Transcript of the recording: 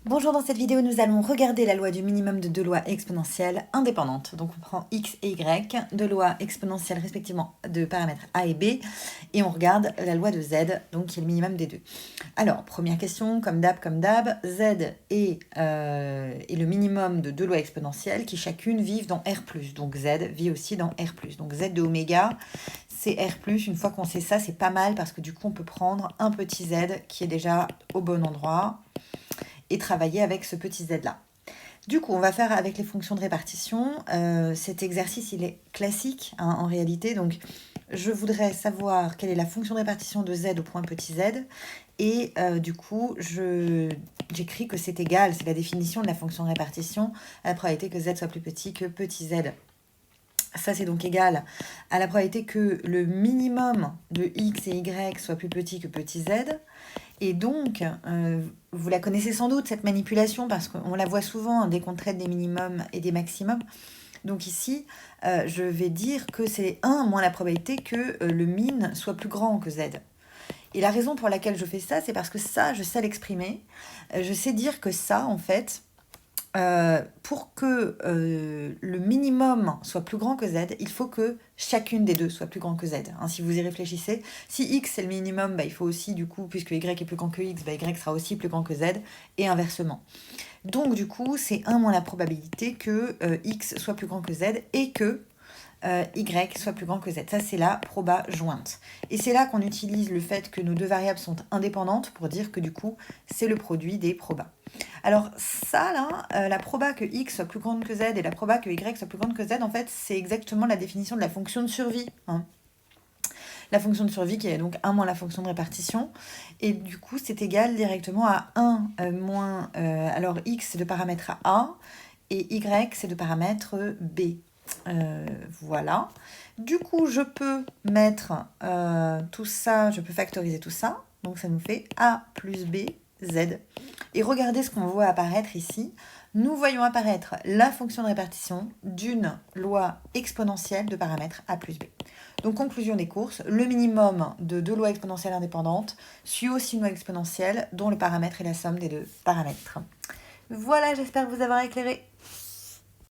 Bonjour, dans cette vidéo, nous allons regarder la loi du minimum de deux lois exponentielles indépendantes. Donc on prend x et y, deux lois exponentielles respectivement de paramètres a et b, et on regarde la loi de z, donc qui est le minimum des deux. Alors, première question, comme d'hab, z est le minimum de deux lois exponentielles qui chacune vivent dans R+. Donc z vit aussi dans R+. Donc z de oméga, c'est R+. Une fois qu'on sait ça, c'est pas mal parce que du coup, on peut prendre un petit z qui est déjà au bon endroit et travailler avec ce petit z-là. Du coup, on va faire avec les fonctions de répartition. Cet exercice, il est classique en réalité. Donc, je voudrais savoir quelle est la fonction de répartition de z au point petit z. Et du coup, j'écris que c'est égal, c'est la définition de la fonction de répartition, à la probabilité que z soit plus petit que petit z. Ça, c'est donc égal à la probabilité que le minimum de x et y soit plus petit que petit z. Et donc, vous la connaissez sans doute, cette manipulation, parce qu'on la voit souvent dès qu'on traite des minimums et des maximums. Donc ici, je vais dire que c'est 1 moins la probabilité que le min soit plus grand que z. Et la raison pour laquelle je fais ça, c'est parce que ça, je sais l'exprimer. Je sais dire que ça, en fait, pour que le minimum soit plus grand que z, il faut que chacune des deux soit plus grand que z. Hein, si vous y réfléchissez, si x c'est le minimum, il faut aussi, du coup, puisque y est plus grand que x, y sera aussi plus grand que z, et inversement. Donc, du coup, c'est 1 moins la probabilité que x soit plus grand que z et que y soit plus grand que z. Ça, c'est la proba jointe. Et c'est là qu'on utilise le fait que nos deux variables sont indépendantes pour dire que, du coup, c'est le produit des probas. Alors ça, là, la proba que x soit plus grande que z et la proba que y soit plus grande que z, en fait, c'est exactement la définition de la fonction de survie. Hein. La fonction de survie qui est donc 1 moins la fonction de répartition. Et du coup, c'est égal directement à 1 moins... alors x, c'est le paramètre A, et y, c'est le paramètre B. Voilà. Du coup, je peux mettre tout ça, je peux factoriser tout ça. Donc ça nous fait A plus B, Z. Et regardez ce qu'on voit apparaître ici. Nous voyons apparaître la fonction de répartition d'une loi exponentielle de paramètres A plus B. Donc conclusion des courses, le minimum de deux lois exponentielles indépendantes suit aussi une loi exponentielle dont le paramètre est la somme des deux paramètres. Voilà, j'espère vous avoir éclairé.